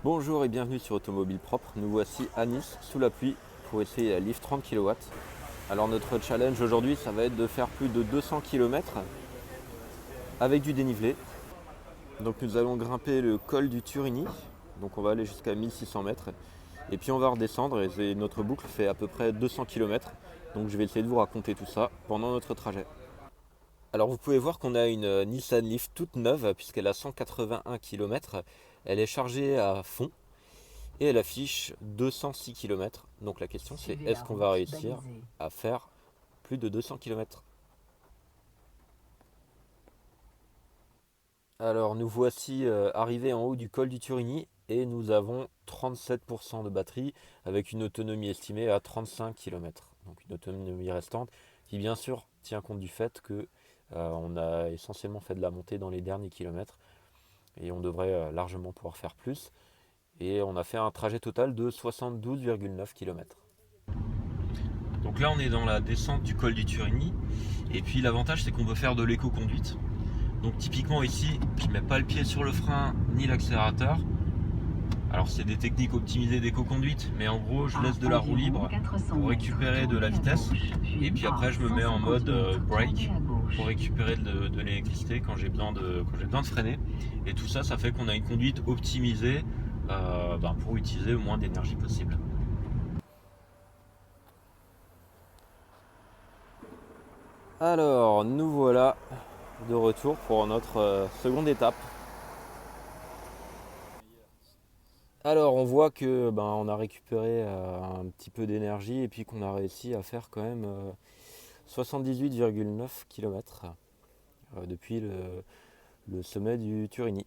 Bonjour et bienvenue sur Automobile Propre. Nous voici à Nice sous la pluie pour essayer la Leaf 30 kW. Alors notre challenge aujourd'hui, ça va être de faire plus de 200 km avec du dénivelé. Donc nous allons grimper le col du Turini. Donc on va aller jusqu'à 1600 mètres. Et puis on va redescendre et notre boucle fait à peu près 200 km. Donc je vais essayer de vous raconter tout ça pendant notre trajet. Alors vous pouvez voir qu'on a une Nissan Leaf toute neuve puisqu'elle a 181 km. Elle est chargée à fond. Et elle affiche 206 km. Donc la question c'est est-ce qu'on va réussir à faire plus de 200 km? Alors nous voici arrivés en haut du col du Turini et nous avons 37% de batterie avec une autonomie estimée à 35 km. Donc une autonomie restante qui bien sûr tient compte du fait que on a essentiellement fait de la montée dans les derniers kilomètres et on devrait largement pouvoir faire plus. Et on a fait un trajet total de 72,9 km. Donc là on est dans la descente du col du Turini. Et puis l'avantage c'est qu'on peut faire de l'éco-conduite. Donc typiquement ici, je ne mets pas le pied sur le frein ni l'accélérateur. Alors c'est des techniques optimisées d'éco-conduite, mais en gros je laisse de la roue libre pour récupérer de la vitesse. Et puis après je me mets en mode brake pour récupérer de l'électricité quand j'ai besoin de freiner. Et tout ça, ça fait qu'on a une conduite optimisée pour utiliser le moins d'énergie possible. Alors nous voilà de retour pour notre seconde étape. Alors on voit que on a récupéré un petit peu d'énergie et puis qu'on a réussi à faire quand même 78,9 km depuis le sommet du Turini.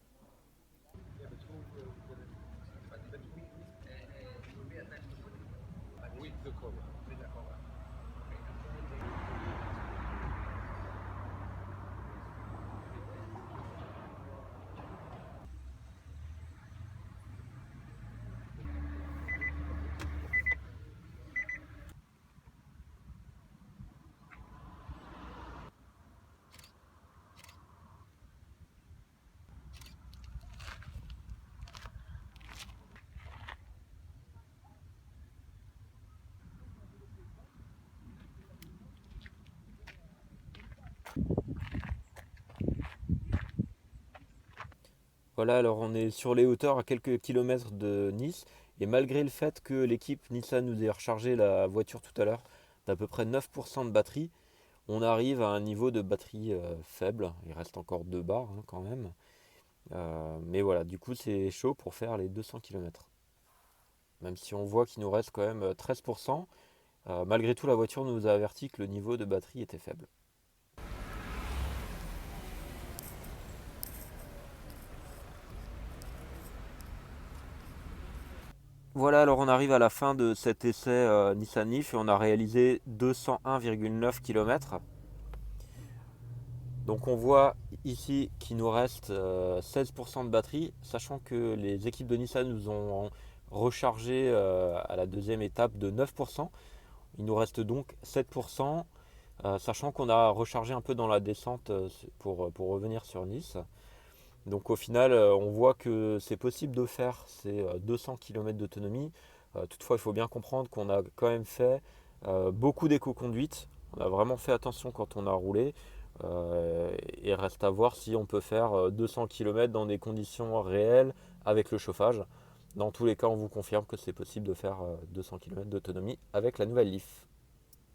Voilà, alors on est sur les hauteurs à quelques kilomètres de Nice et malgré le fait que l'équipe Nissan nous ait rechargé la voiture tout à l'heure d'à peu près 9% de batterie, on arrive à un niveau de batterie faible. Il reste encore 2 barres quand même. Mais voilà, du coup c'est chaud pour faire les 200 km. Même si on voit qu'il nous reste quand même 13%, malgré tout la voiture nous a averti que le niveau de batterie était faible. Voilà, alors on arrive à la fin de cet essai Nissan Leaf et on a réalisé 201,9 km. Donc on voit ici qu'il nous reste 16% de batterie, sachant que les équipes de Nissan nous ont rechargé à la deuxième étape de 9%. Il nous reste donc 7%, sachant qu'on a rechargé un peu dans la descente pour revenir sur Nice. Donc au final, on voit que c'est possible de faire ces 200 km d'autonomie. Toutefois, il faut bien comprendre qu'on a quand même fait beaucoup d'éco-conduite. On a vraiment fait attention quand on a roulé. Et reste à voir si on peut faire 200 km dans des conditions réelles avec le chauffage. Dans tous les cas, on vous confirme que c'est possible de faire 200 km d'autonomie avec la nouvelle Leaf.